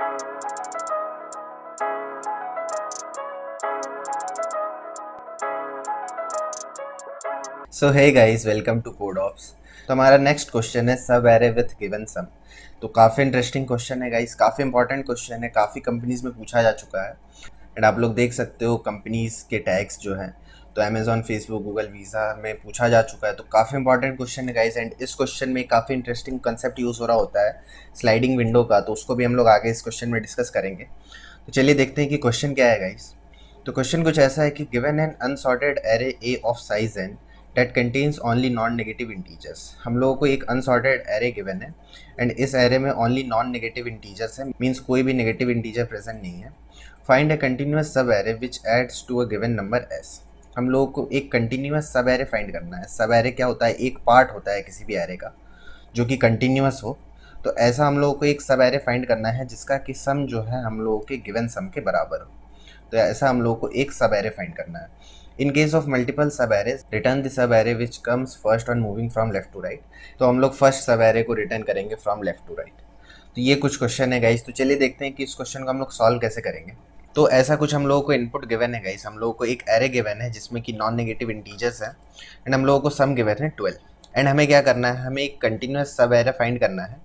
So hey guys, welcome to code ops. तो हमारा next question है सब एरे विथ गिवन सम। तो काफ़ी इंटरेस्टिंग क्वेश्चन है गाइस, काफ़ी इंपॉर्टेंट क्वेश्चन है, काफ़ी कंपनीज में पूछा जा चुका है। एंड आप लोग देख सकते हो कंपनीज के टैग्स जो हैं, तो अमेजॉन, फेसबुक, गूगल, वीज़ा में पूछा जा चुका है। तो काफ़ी इंपॉर्टेंट क्वेश्चन है गाइस। एंड इस क्वेश्चन में काफ़ी इंटरेस्टिंग कंसेप्ट यूज़ हो रहा होता है स्लाइडिंग विंडो का, तो उसको भी हम लोग आगे इस क्वेश्चन में डिस्कस करेंगे। तो चलिए देखते हैं कि क्वेश्चन क्या है गाइस। तो क्वेश्चन कुछ ऐसा है कि given N unsorted array A of size N that contains only non negative integers. हम लोगों को एक अनसॉर्टेड एरे गिवन है एंड इस एरे में ओनली नॉन नेगेटिव इंटीजर्स है, मीन्स कोई भी नेगेटिव इंटीजर प्रेजेंट नहीं है। Find a continuous subarray which adds to a given number S. हम लोगों को एक कंटिन्यूअस सब एरे फाइंड करना है। सब एरे क्या होता है? एक पार्ट होता है किसी भी एरे का जो कि कंटिन्यूअस हो। तो ऐसा हम लोगों को एक सब एरे फाइंड करना है जिसका कि सम जो है हम लोगों के गिवन सम के बराबर हो। तो ऐसा हम लोगों को एक सब एरे फाइंड करना है। In case of multiple subarrays return the subarray which comes first on moving from left to right. तो हम लोग फर्स्ट सब एरे को रिटर्न करेंगे फ्रॉम लेफ्ट टू राइट। तो ये कुछ क्वेश्चन है गाइस। तो चलिए देखते हैं कि इस क्वेश्चन को हम लोग सॉल्व कैसे करेंगे। तो ऐसा कुछ हम लोगों को इनपुट गिवन है गाइस। हम लोगों को एक एरे गिवन है जिसमें कि नॉन नेगेटिव इंटीजर्स है एंड हम लोगों को सम गिवन है 12। एंड हमें क्या करना है? हमें एक कंटिन्यूअस सब एरे फाइंड करना है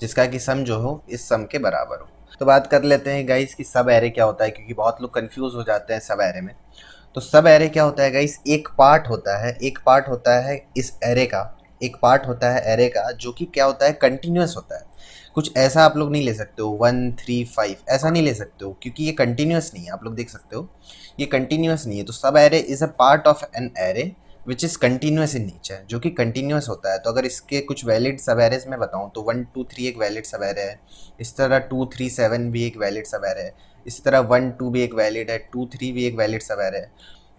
जिसका कि सम जो हो इस सम के बराबर हो। तो बात कर लेते हैं गाइस कि सब एरे क्या होता है, क्योंकि बहुत लोग कंफ्यूज हो जाते हैं सब एरे में। तो सब एरे क्या होता है गाइस? एक पार्ट होता है, एक पार्ट होता है इस एरे का, एक पार्ट होता है एरे का जो कि क्या होता है? कंटिन्यूअस होता है। कुछ ऐसा आप लोग नहीं ले सकते हो 1 3 5 ऐसा नहीं ले सकते हो, क्योंकि ये कंटिन्यूअस नहीं है। आप लोग देख सकते हो ये कंटिन्यूअस नहीं है। तो सब array is a part of an array which is continuous in nature, जो कि कंटिन्यूअस होता है। तो अगर इसके कुछ वैलिड सब एरेज में बताऊँ तो 1 2 3 एक वैलिड सब एरे है, इस तरह 2 3 7 भी एक वैलिड सब एरे है, इस तरह 1 2 भी एक वैलिड है, 2 3 भी एक वैलिड सब एरे है।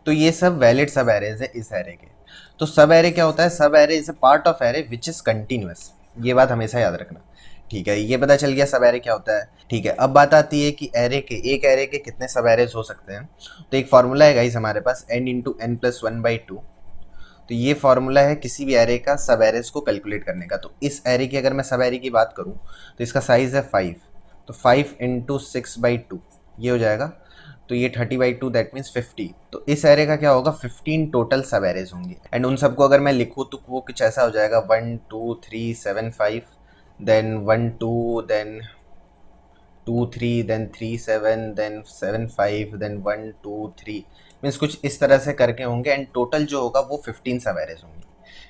तो ये सब वैलिड सब एरेज है इस एरे के। तो सब एरे क्या होता है? सब array is a part of array which is continuous. ये बात हमेशा याद रखना। ठीक है, ये पता चल गया सब एरे क्या होता है। ठीक है, अब बात आती है कि एरे के, एक एरे के कितने सब एरेज हो सकते हैं। तो एक फार्मूला है गाइस हमारे पास, n इंटू एन प्लस 1/2। तो ये फार्मूला है किसी भी एरे का सब एरेज को कैलकुलेट करने का। तो इस एरे की अगर मैं सब एरे की बात करूँ तो इसका साइज है 5। तो 5 इंटू 6/2 ये हो जाएगा। तो ये 30/2 दैट मीन्स 50। तो इस एरे का क्या होगा? 15 टोटल सब एरेज होंगे। एंड उन सबको अगर मैं लिखूँ तो वो कुछ ऐसा हो जाएगा 1 2 3 7 5, then 1 2, then 2 3, then 3 7, then 7 5, then 1 2 3, means कुछ इस तरह से करके होंगे। एंड टोटल जो होगा वो 15 सब एरेज होंगे।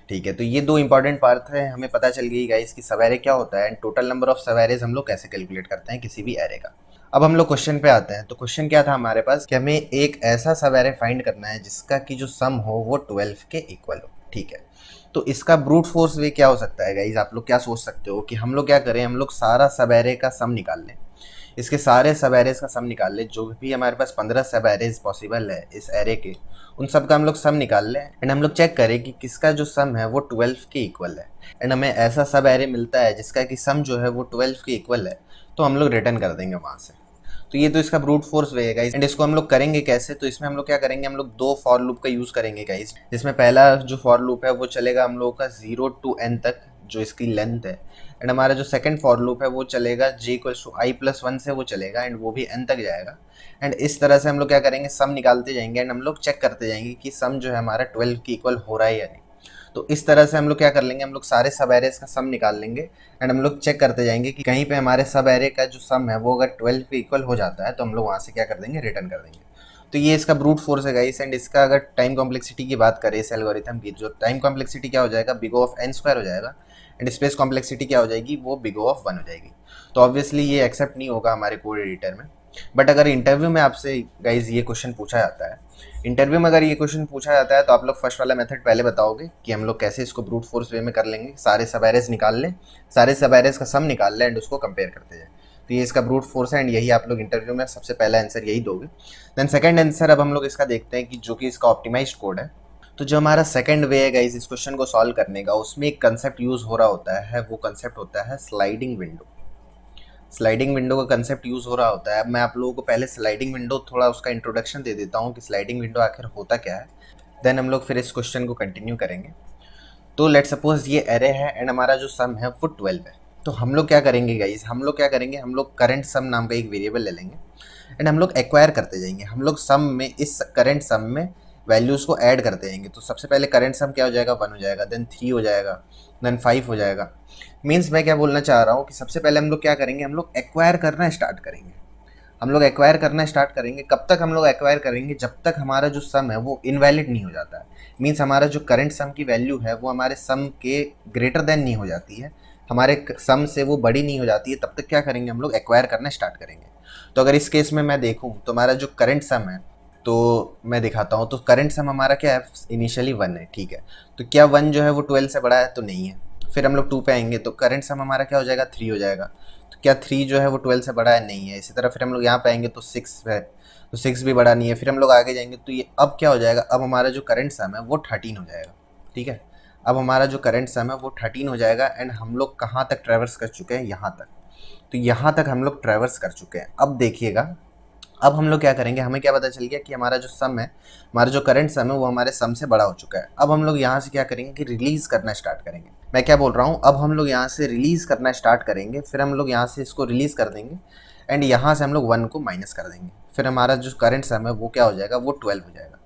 ठीक है, तो ये दो इंपॉर्टेंट पार्ट है, हमें पता चल गई गाइस कि सब एरे क्या होता है एंड टोटल नंबर ऑफ सब एरेज हम लोग कैसे कैलकुलेट करते हैं किसी भी एरे का। अब हम लोग क्वेश्चन पे आते हैं। तो क्वेश्चन क्या था हमारे पास कि हमें एक ऐसा सब एरे फाइंड करना है जिसका कि जो सम हो वो 12 के इक्वल हो। ठीक है, तो इसका ब्रूट फोर्स वे क्या हो सकता है गाइज? आप लोग क्या सोच सकते हो कि हम लोग क्या करें? हम लोग सारा सब एरे का सम निकाल लें, इसके सारे सब एरेज का सम निकाल लें। जो भी हमारे पास 15 सब एरेज पॉसिबल है इस एरे के, उन सब का हम लोग सम निकाल लें एंड हम लोग चेक करें कि किसका जो सम है वो 12 के इक्वल है। एंड हमें ऐसा सब एरे मिलता है जिसका कि सम जो है वो 12 के इक्वल है, तो हम लोग रिटर्न कर देंगे वहाँ से। तो ये तो इसका ब्रूट फोर्स वे है गाइस। एंड इसको हम लोग करेंगे कैसे? तो इसमें हम लोग क्या करेंगे? हम लोग दो फॉर लूप का यूज करेंगे गाइस, जिसमें पहला जो फॉर लूप है वो चलेगा हम लोगों का 0 to n तक, जो इसकी लेंथ है। एंड हमारा जो सेकंड फॉर लूप है वो चलेगा j=i+1 से वो चलेगा एंड वो भी n तक जाएगा। एंड इस तरह से हम लोग क्या करेंगे? सम निकालते जाएंगे एंड हम लोग चेक करते जाएंगे कि सम जो है हमारा 12 के इक्वल हो रहा है या नहीं। तो इस तरह से हम लोग क्या कर लेंगे? हम लोग सारे सब एरेज का सम निकाल लेंगे एंड हम लोग चेक करते जाएंगे कि कहीं पे हमारे सब एरे का जो सम है वो अगर 12 के इक्वल हो जाता है तो हम लोग वहाँ से क्या कर देंगे? रिटर्न कर देंगे। तो ये इसका ब्रूट फोर्स है गाइस। एंड इसका अगर टाइम कॉम्प्लेक्सिटी की बात करें इस एल्गोरिथम की, जो टाइम कॉम्प्लेक्सिटी क्या हो जाएगा? बिग O ऑफ n² हो जाएगा। एंड स्पेस कॉम्प्लेक्सिटी क्या हो जाएगी? वो बिग O ऑफ 1 हो जाएगी। तो ऑब्वियसली ये एक्सेप्ट नहीं होगा हमारे कोड एडिटर में। बट अगर इंटरव्यू में आपसे गाइज ये क्वेश्चन पूछा जाता है, इंटरव्यू में अगर ये क्वेश्चन पूछा जाता है तो आप लोग फर्स्ट वाला मेथड पहले बताओगे कि हम लोग कैसे इसको ब्रूट फोर्स वे में कर लेंगे। सारे सब एरेज निकाल लें, सारे सब एरेज का सम निकाल लें एंड उसको कंपेयर करते जाए। तो ये इसका ब्रूट फोर्स है एंड यही आप लोग इंटरव्यू में सबसे पहला आंसर यही दोगे। देन सेकंड आंसर अब हम लोग इसका देखते हैं कि जो कि इसका ऑप्टिमाइज्ड कोड है। तो जो हमारा सेकंड वे है गाइज इस क्वेश्चन को सॉल्व करने का, उसमें एक कंसेप्ट यूज हो रहा होता है, वो कंसेप्ट होता है स्लाइडिंग विंडो। स्लाइडिंग विंडो का कंसेप्ट यूज़ हो रहा होता है। अब मैं आप लोगों को पहले स्लाइडिंग विंडो थोड़ा उसका इंट्रोडक्शन दे देता हूँ कि स्लाइडिंग विंडो आखिर होता क्या है। देन हम लोग फिर इस क्वेश्चन को कंटिन्यू करेंगे। तो लेट सपोज ये एरे है एंड हमारा जो सम है वो 12 है। तो हम लोग क्या करेंगे गाइस, हम लोग क्या करेंगे, हम लोग करंट सम नाम का एक वेरिएबल ले लेंगे एंड हम लोग एक्वायर करते जाएंगे। हम लोग सम में, इस करंट सम में वैल्यूज़ को ऐड करते जाएंगे। तो सबसे पहले करंट सम क्या हो जाएगा, 1 हो जाएगा, देन 3 हो जाएगा, देन 5 हो जाएगा। मीन्स मैं क्या बोलना चाह रहा हूँ कि सबसे पहले हम लोग क्या करेंगे, हम लोग एक्वायर करना स्टार्ट करेंगे। हम लोग एक्वायर करना स्टार्ट करेंगे। कब तक हम लोग एक्वायर करेंगे, जब तक हमारा जो सम है वो इनवैलिड नहीं हो जाता है। मीन्स हमारा जो करंट सम की वैल्यू है वो हमारे सम के ग्रेटर देन नहीं हो जाती है, हमारे सम से वो बड़ी नहीं हो जाती है, तब तक क्या करेंगे, हम लोग एक्वायर करना स्टार्ट करेंगे। तो अगर इस केस में मैं देखूँ तो हमारा जो करंट सम है, तो मैं दिखाता हूँ। तो करंट सम हमारा क्या है, इनिशियली 1 है, ठीक है। तो क्या 1 जो है वो 12 से बड़ा है, तो नहीं है। फिर हम लोग 2 पे आएंगे तो करंट सम हमारा क्या हो जाएगा, 3 हो जाएगा। तो क्या 3 जो है वो 12 से बड़ा है, नहीं है। इसी तरह फिर हम लोग यहाँ पे आएंगे तो 6 है, तो 6 भी बड़ा नहीं है। फिर हम लोग आगे जाएंगे तो ये अब क्या हो जाएगा, अब हमारा जो करंट सम है वो 13 हो जाएगा, ठीक है। अब हमारा जो करंट सम है वो 13 हो जाएगा एंड हम लोग कहाँ तक ट्रैवर्स कर चुके हैं, यहाँ तक। तो यहाँ तक हम लोग ट्रैवर्स कर चुके हैं। अब देखिएगा, अब हम लोग क्या करेंगे, हमें क्या पता चल गया कि हमारा जो सम है, हमारा जो करंट सम है वो हमारे सम से बड़ा हो चुका है। अब हम लोग यहाँ से क्या करेंगे कि रिलीज करना स्टार्ट करेंगे। मैं क्या बोल रहा हूँ, अब हम लोग यहाँ से रिलीज करना स्टार्ट करेंगे। फिर हम लोग यहाँ से इसको रिलीज कर देंगे एंड यहाँ से हम लोग 1 को माइनस कर देंगे। फिर हमारा जो करंट सम है वो क्या हो जाएगा, वो 12 हो जाएगा।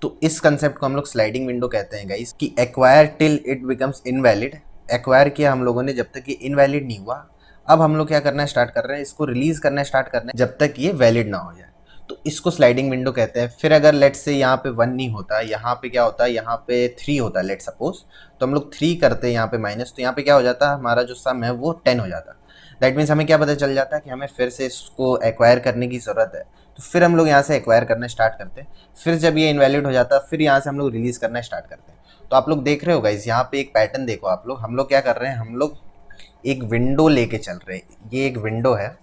तो इस कंसेप्ट को हम लोग स्लाइडिंग विंडो कहते हैं गाइस, कि acquire till it becomes invalid. Acquire किया हम लोगों ने जब तक ये इनवैलिड नहीं हुआ। अब हम लोग क्या करना स्टार्ट कर रहे हैं, इसको रिलीज करना स्टार्ट कर रहे हैं जब तक ये वैलिड ना हो जाए। तो इसको स्लाइडिंग विंडो कहते हैं। फिर अगर लेट से यहाँ पे 1 नहीं होता, यहाँ पे क्या होता है, यहाँ पे 3 होता है लेट सपोज, तो हम लोग 3 करते हैं यहाँ पे माइनस, तो यहाँ पे क्या हो जाता है, हमारा जो सम है वो 10 हो जाता है। दैट मीन्स हमें क्या पता चल जाता है कि हमें फिर से इसको एक्वायर करने की ज़रूरत है। तो फिर हम लोग यहाँ से एक्वायर करना स्टार्ट करते हैं। फिर जब ये इनवैलिड हो जाता है, फिर यहाँ से हम लोग रिलीज करना स्टार्ट करते हैं। तो आप लोग देख रहे हो गाइस, यहाँ पे एक पैटर्न देखो आप लोग। हम लोग क्या कर रहे हैं, हम लोग एक विंडो लेके चल रहे हैं। ये एक विंडो है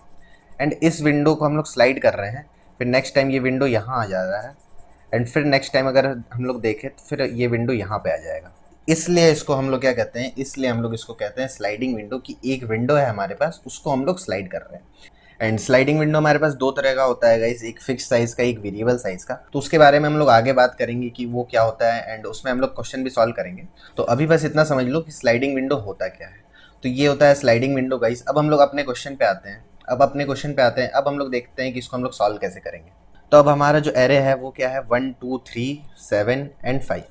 एंड इस विंडो को हम लोग स्लाइड कर रहे हैं। फिर नेक्स्ट टाइम ये विंडो यहाँ आ जा रहा है एंड फिर नेक्स्ट टाइम अगर हम लोग देखें तो फिर ये विंडो यहाँ पे आ जाएगा। इसलिए इसको हम लोग क्या कहते हैं, इसलिए हम लोग इसको कहते हैं स्लाइडिंग विंडो, की एक विंडो है हमारे पास, उसको हम लोग स्लाइड कर रहे हैं। एंड स्लाइडिंग विंडो हमारे पास दो तरह का होता है गाइस, एक फिक्स साइज का, एक वेरिएबल साइज का। तो उसके बारे में हम लोग आगे बात करेंगे कि वो क्या होता है एंड उसमें हम लोग क्वेश्चन भी सॉल्व करेंगे। तो अभी बस इतना समझ लो कि स्लाइडिंग विंडो होता क्या है। तो ये होता है स्लाइडिंग विंडो गाइस। अब हम लोग अपने क्वेश्चन पे आते हैं। अब हम लोग देखते हैं कि इसको हम लोग सॉल्व कैसे करेंगे। तो अब हमारा जो एरे है वो क्या है, 1 2 3 7 एंड 5।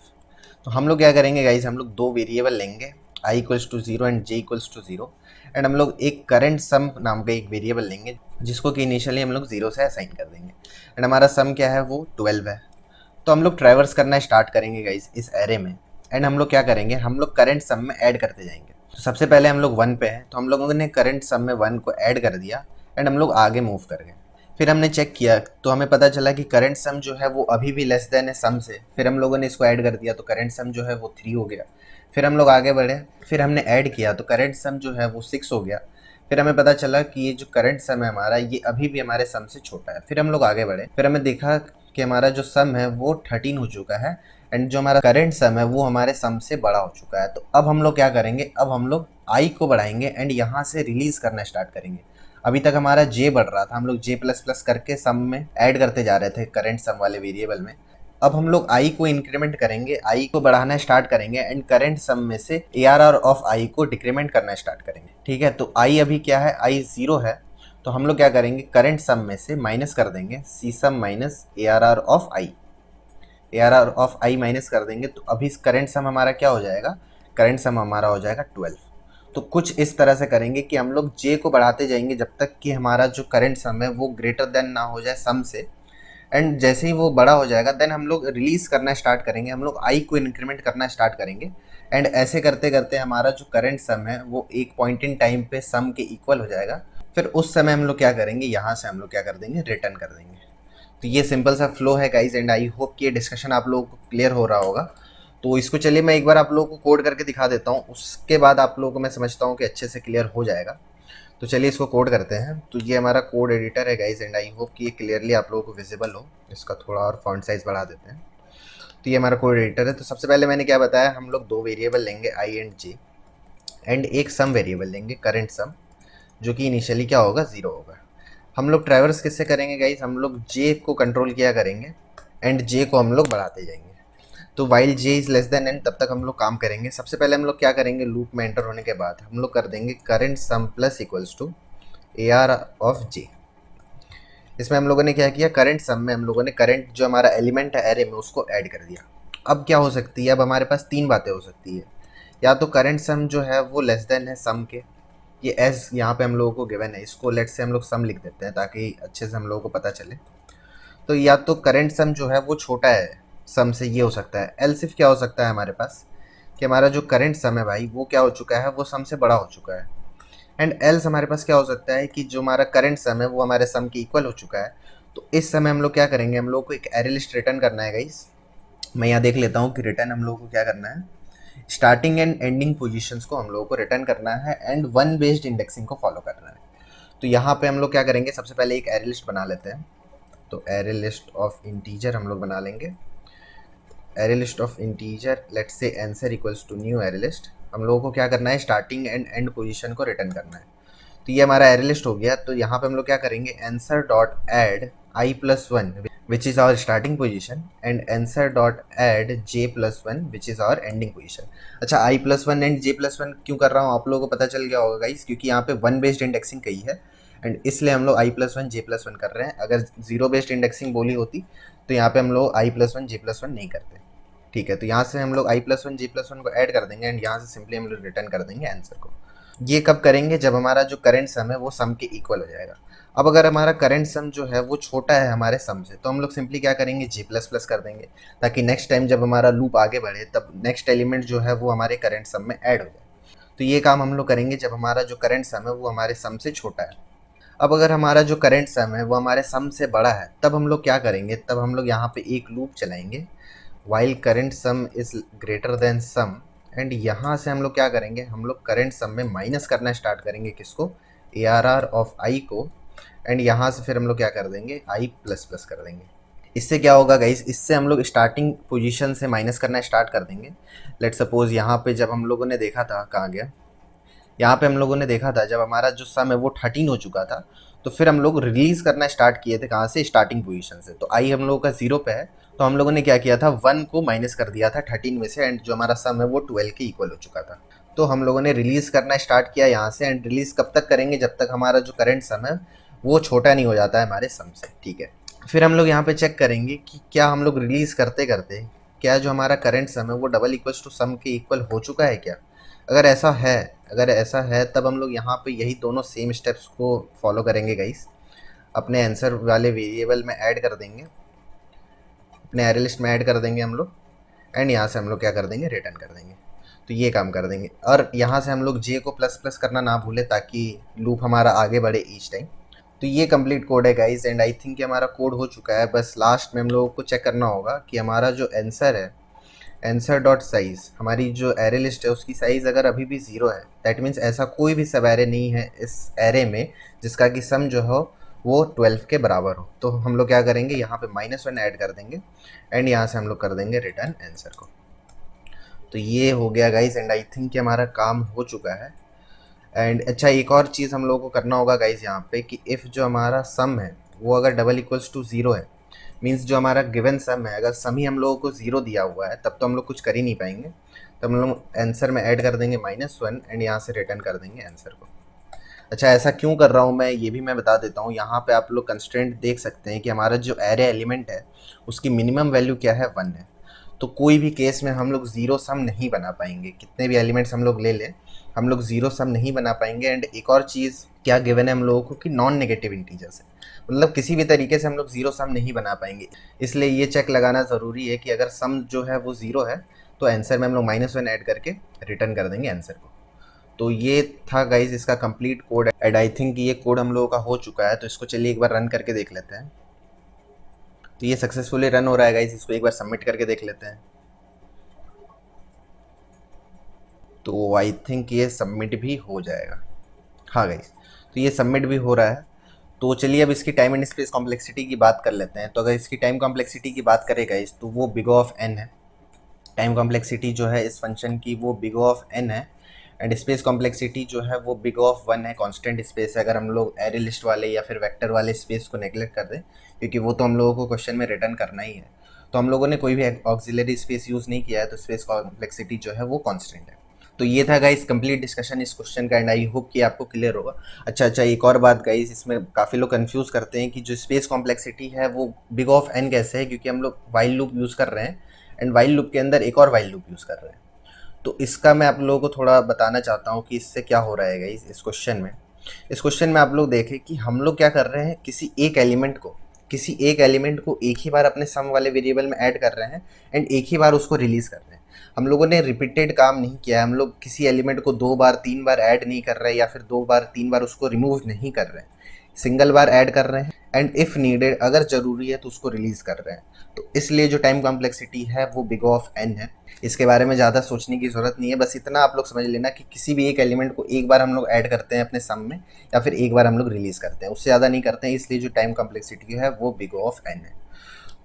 तो हम लोग क्या करेंगे गाइस, हम लोग दो वेरिएबल लेंगे, i equals to 0 and j equals to 0 and हम लोग एक करंट सम नाम का एक वेरिएबल लेंगे जिसको कि इनिशियली हम लोग 0 से असाइन कर देंगे एंड हमारा सम क्या है, वो 12 है। तो हम लोग ट्रैवर्स करना स्टार्ट करेंगे गाइस इस एरे में एंड हम लोग क्या करेंगे, हम लोग करंट सम में ऐड करते जाएंगे। तो सबसे पहले हम लोग 1 पे हैं, तो हम लोगों ने करंट सम में 1 को ऐड कर दिया एंड हम लोग आगे मूव कर गए। फिर हमने चेक किया तो हमें पता चला कि करंट सम जो है वो अभी भी लेस देन है सम से। फिर हम लोगों ने इसको ऐड कर दिया तो करंट सम जो है वो 3 हो गया। फिर हम लोग आगे बढ़े, फिर हमने ऐड किया तो करंट सम जो है वो 6 हो गया। फिर हमें पता चला कि ये जो करंट सम है हमारा, ये अभी भी हमारे सम से छोटा है। फिर हम लोग आगे बढ़े, फिर हमें देखा कि हमारा जो सम है वो 13 हो चुका है एंड जो हमारा करंट सम है वो हमारे सम से बड़ा हो चुका है। तो अब हम लोग क्या करेंगे, अब हम लोग आई को बढ़ाएंगे एंड यहाँ से रिलीज करना स्टार्ट करेंगे। अभी तक हमारा जे बढ़ रहा था, हम लोग जे प्लस प्लस करके सम में ऐड करते जा रहे थे करंट सम वाले वेरिएबल में। अब हम लोग आई को इंक्रीमेंट करेंगे, आई को बढ़ाना स्टार्ट करेंगे एंड करंट सम में से ARR ऑफ आई को डिक्रीमेंट करना स्टार्ट करेंगे, ठीक है। तो आई अभी क्या है, आई 0 है। तो हम लोग क्या करेंगे, करंट सम में से माइनस कर देंगे c sum minus ARR of i, ARR of i minus कर देंगे। तो अभी करंट सम हमारा क्या हो जाएगा, करंट सम हमारा हो जाएगा 12। तो कुछ इस तरह से करेंगे कि हम लोग जे को बढ़ाते जाएंगे जब तक कि हमारा जो करंट सम है वो ग्रेटर देन ना हो जाए सम से। एंड जैसे ही वो बड़ा हो जाएगा देन हम लोग रिलीज करना स्टार्ट करेंगे, हम लोग आई को इंक्रीमेंट करना स्टार्ट करेंगे एंड ऐसे करते करते हमारा जो करंट सम है वो एक पॉइंट इन टाइम पे सम के इक्वल हो जाएगा। फिर उस समय हम लोग क्या करेंगे, यहाँ से हम लोग क्या कर देंगे, रिटर्न कर देंगे। तो ये सिंपल सा फ्लो है गाइज एंड आई होप कि ये डिस्कशन आप लोगों को क्लियर हो रहा होगा। तो इसको चलिए मैं एक बार आप लोगों को कोड करके दिखा देता हूँ, उसके बाद आप लोगों को मैं समझता हूँ कि अच्छे से क्लियर हो जाएगा। तो चलिए इसको कोड करते हैं। तो ये हमारा कोड एडिटर है गाइज एंड आई होप कि ये क्लियरली आप लोगों को विजिबल हो। इसका थोड़ा और फॉन्ट साइज बढ़ा देते हैं। तो ये हमारा कोड एडिटर है। तो सबसे पहले मैंने क्या बताया, हम लोग दो वेरिएबल लेंगे आई एंड जे एंड एक सम वेरिएबल लेंगे करंट सम, जो कि इनिशियली क्या होगा, 0 होगा। हम लोग ट्रैवर्स किससे करेंगे गाइज, हम लोग जे को कंट्रोल किया करेंगे एंड जे को हम लोग बढ़ाते जाएंगे। तो while J is less than N तब तक हम लोग काम करेंगे। सबसे पहले हम लोग क्या करेंगे, लूप में एंटर होने के बाद हम लोग कर देंगे current sum plus equals to a r of j. इसमें हम लोगों ने क्या किया, करंट सम में हम लोगों ने करंट जो हमारा एलिमेंट है एरे में उसको ऐड कर दिया। अब क्या हो सकती है, अब हमारे पास तीन बातें हो सकती है। या तो करंट सम जो है वो लेस देन है सम के, ये एज यहाँ पे हम लोगों को गिवन है, इसको लेट से हम लोग सम लिख देते हैं ताकि अच्छे से हम लोगों को पता चले। तो या तो करंट सम जो है वो छोटा है सम से, ये हो सकता है। एल सिर्फ क्या हो सकता है हमारे पास कि हमारा जो करंट सम है भाई वो क्या हो चुका है, वो सम से बड़ा हो चुका है। एंड एल्स हमारे पास क्या हो सकता है कि जो हमारा करंट सम है वो हमारे सम के इक्वल हो चुका है। तो इस समय हम लोग क्या करेंगे, हम लोग को एक एरे लिस्ट रिटर्न करना है गाइस। मैं यहाँ देख लेता हूँ कि रिटर्न हम लोगों को क्या करना है, स्टार्टिंग एंड एंडिंग पोजीशंस को हम लोगों को रिटर्न करना है एंड वन बेस्ड इंडेक्सिंग को फॉलो करना है। तो यहाँ पे हम लोग क्या करेंगे, सबसे पहले एक एरे लिस्ट बना लेते हैं। तो एरे लिस्ट ऑफ इंटीजर हम लोग बना लेंगे। Array list of integer let's say answer equals to new array list. हम लोगों को क्या करना है, स्टार्टिंग एंड एंड पोजीशन को रिटर्न करना है। तो ये हमारा एरे लिस्ट हो गया। तो यहाँ पे हम लोग क्या करेंगे, answer dot add i plus one which is our starting position and answer dot add j plus one which is our ending position. अच्छा, i plus one and j plus one क्यों कर रहा हूँ आप लोगों को पता चल गया होगा गाइस, क्योंकि यहाँ पे वन बेस्ड इंडेक्सिंग कही है एंड इसलिए हम लोग आई प्लस वन जे प्लस वन कर रहे हैं। अगर जीरो बेस्ड इंडेक्सिंग बोली होती तो यहाँ पे हम लोग आई प्लस वन जे प्लस वन नहीं करते। ठीक है, तो यहाँ से हम लोग आई प्लस वन जे प्लस वन को ऐड कर देंगे एंड यहाँ से सिंपली हम लोग रिटर्न कर देंगे आंसर को। ये कब करेंगे, जब हमारा जो करंट सम है वो सम के इक्वल हो जाएगा। अब अगर हमारा करंट सम जो है वो छोटा है हमारे सम से, तो हम लोग सिंपली क्या करेंगे, जे प्लस प्लस कर देंगे ताकि नेक्स्ट टाइम जब हमारा लूप आगे बढ़े तब नेक्स्ट एलिमेंट जो है वो हमारे करंट सम में ऐड हो जाए। तो ये काम हम लोग करेंगे जब हमारा जो करंट सम है वो हमारे सम से छोटा है। अब अगर हमारा जो करंट सम है वो हमारे सम से बड़ा है, तब हम लोग क्या करेंगे, तब हम लोग यहाँ पे एक लूप चलाएंगे while current sum is greater than sum. And यहाँ से हम लोग क्या करेंगे, हम लोग करंट सम में माइनस करना स्टार्ट करेंगे किसको, ए आर आर ऑफ आई को। एंड यहाँ से फिर हम लोग क्या कर देंगे, आई प्लस प्लस कर देंगे। इससे क्या होगा गाइस, इससे हम लोग स्टार्टिंग पोजीशन से माइनस करना स्टार्ट कर देंगे। लेट सपोज यहाँ पे जब हम लोगों ने देखा था, कहाँ गया, यहाँ पे हम लोगों ने देखा था जब हमारा जो सम है वो 13 हो चुका था, तो फिर हम लोग रिलीज करना स्टार्ट किए थे कहाँ से, स्टार्टिंग पोजीशन से। तो आई हम लोगों का 0 पे है, तो हम लोगों ने क्या किया था, 1 को माइनस कर दिया था 13 में से एंड जो हमारा सम है वो 12 के इक्वल हो चुका था। तो हम लोगों ने रिलीज करना स्टार्ट किया यहाँ से। एंड रिलीज कब तक करेंगे, जब तक हमारा जो करंट सम है वो छोटा नहीं हो जाता है हमारे सम से। ठीक है, फिर हम लोग यहाँ पे चेक करेंगे कि क्या हम लोग रिलीज करते करते क्या जो हमारा करंट सम है वो डबल इक्वल्स टू सम के इक्वल हो चुका है क्या। अगर ऐसा है तब हम लोग यहाँ पे यही दोनों सेम स्टेप्स को फॉलो करेंगे गाइस। अपने आंसर वाले वेरिएबल में ऐड कर देंगे, अपने एरे लिस्ट में ऐड कर देंगे हम लोग एंड यहाँ से हम लोग क्या कर देंगे, रिटर्न कर देंगे। तो ये काम कर देंगे और यहाँ से हम लोग जे को प्लस प्लस करना ना भूले ताकि लूप हमारा आगे बढ़े ईच टाइम। तो ये कंप्लीट कोड है गाइस एंड आई थिंक हमारा कोड हो चुका है। बस लास्ट में हम लोगों को चेक करना होगा कि हमारा जो आंसर है, आंसर डॉट साइज़, हमारी जो एरे लिस्ट है उसकी साइज़ अगर अभी भी 0 है, दैट मीन्स ऐसा कोई भी सब एरे नहीं है इस एरे में जिसका कि सम जो हो वो 12 के बराबर हो। तो हम लोग क्या करेंगे, यहाँ पे -1 ऐड कर देंगे एंड यहाँ से हम लोग कर देंगे रिटर्न आंसर को। तो ये हो गया गाइज एंड आई थिंक हमारा काम हो चुका है। एंड अच्छा, एक और चीज़ हम लोगों को करना होगा गाइज यहाँ पे कि इफ़ जो हमारा सम है वो अगर डबल इक्वल्स टू 0 है, मीन्स जो हमारा गिवन सम है अगर सम ही हम लोगों को 0 दिया हुआ है, तब तो हम लोग कुछ कर ही नहीं पाएंगे। तो हम लोग आंसर में ऐड कर देंगे -1 एंड यहाँ से रिटर्न कर देंगे आंसर को। अच्छा, ऐसा क्यों कर रहा हूँ मैं, ये भी मैं बता देता हूँ। यहाँ पे आप लोग कंस्ट्रेंट देख सकते हैं कि हमारा जो एरे एलिमेंट है उसकी मिनिमम वैल्यू क्या है, 1 है। तो कोई भी केस में हम लोग 0 सम नहीं बना पाएंगे, कितने भी एलिमेंट्स हम लोग ले लें हम लोग 0 सम नहीं बना पाएंगे। एंड एक और चीज़ क्या गिवन है हम लोगों को कि नॉन नेगेटिव इंटीजर से, मतलब किसी भी तरीके से हम लोग 0 सम नहीं बना पाएंगे। इसलिए ये चेक लगाना ज़रूरी है कि अगर सम जो है वो 0 है तो आंसर में हम लोग -1 ऐड करके रिटर्न कर देंगे आंसर को। तो ये था गाइज इसका complete code and I think ये कोड हम लोगों का हो चुका है। तो इसको चलिए एक बार रन करके देख लेते हैं। तो ये सक्सेसफुली रन हो रहा है गाइज, इसको एक बार सबमिट करके देख लेते हैं। तो आई थिंक ये सबमिट भी हो जाएगा। हाँ गाइज, तो ये सबमिट भी हो रहा है। तो चलिए अब इसकी टाइम एंड स्पेस कॉम्प्लेक्सिटी की बात कर लेते हैं। तो अगर इसकी टाइम कॉम्प्लेक्सिटी की बात करें गाइज तो वो बिग ऑफ n है। टाइम कॉम्प्लेक्सिटी जो है इस फंक्शन की वो बिग ऑफ n है एंड स्पेस कॉम्प्लेक्सिटी जो है वो बिग ऑफ 1 है, कांस्टेंट स्पेस है। अगर हम लोग एरे लिस्ट वाले या फिर वेक्टर वाले स्पेस को नेगलेक्ट कर दें, क्योंकि वो तो हम लोगों को क्वेश्चन में रिटर्न करना ही है। तो हम लोगों ने कोई भी ऑक्सिलरी स्पेस यूज़ नहीं किया है, तो स्पेस कॉम्प्लेक्सिटी जो है वो कांस्टेंट है। तो ये था गाइस कंप्लीट डिस्कशन इस क्वेश्चन का, एंड आई होप कि आपको क्लियर होगा। अच्छा, एक और बात गाइस, इसमें काफ़ी लोग कंफ्यूज करते हैं कि जो स्पेस कॉम्प्लेक्सिटी है वो बिग ऑफ एन कैसे है, क्योंकि हम लोग वाइल लूप यूज़ कर रहे हैं एंड वाइल लूप के अंदर एक और वाइल लूप यूज़ कर रहे हैं। तो इसका मैं आप लोगों को थोड़ा बताना चाहता हूँ कि इससे क्या हो रहा है गाइस। इस क्वेश्चन में आप लोग देखें कि हम लोग क्या कर रहे हैं, किसी एक एलिमेंट को एक ही बार अपने सम वाले वेरिएबल में ऐड कर रहे हैं एंड एक ही बार उसको रिलीज कर रहे हैं। हम लोगों ने रिपीटेड काम नहीं किया है, हम लोग किसी एलिमेंट को 2 बार 3 बार ऐड नहीं कर रहे हैं या फिर 2 बार 3 बार उसको रिमूव नहीं कर रहे हैं, सिंगल बार ऐड कर रहे हैं एंड इफ़ नीडेड अगर ज़रूरी है तो उसको रिलीज़ कर रहे हैं। तो इसलिए जो टाइम कॉम्प्लेक्सिटी है वो बिग ऑफ एन है। इसके बारे में ज़्यादा सोचने की ज़रूरत नहीं है, बस इतना आप लोग समझ लेना कि किसी भी एक एलिमेंट को एक बार हम लोग ऐड करते हैं अपने सम में या फिर एक बार हम लोग रिलीज़ करते हैं, उससे ज़्यादा नहीं करते हैं, इसलिए जो टाइम कॉम्प्लेक्सिटी है वो बिग ऑफ एन है।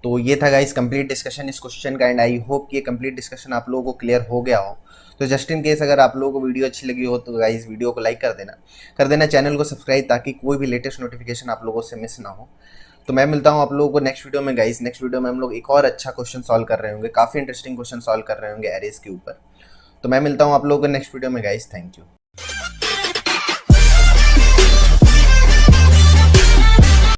तो ये था गाइस कंप्लीट डिस्कशन इस क्वेश्चन का, एंड आई होप कि ये कंप्लीट डिस्कशन आप लोगों को क्लियर हो गया हो। तो जस्ट इन केस अगर आप लोगों को वीडियो अच्छी लगी हो तो गाइस वीडियो को लाइक कर देना चैनल को सब्सक्राइब, ताकि कोई भी लेटेस्ट नोटिफिकेशन आप लोगों से मिस ना हो। तो मैं मिलता हूँ आप लोगों को नेक्स्ट वीडियो में गाइस। नेक्स्ट वीडियो में हम लोग एक और अच्छा क्वेश्चन सॉल्व कर रहे होंगे, काफ़ी इंटरेस्टिंग क्वेश्चन सॉल्व कर रहे होंगे एरेज के ऊपर। तो मैं मिलता हूँ आप लोगों को नेक्स्ट वीडियो में गाइस। Thank you.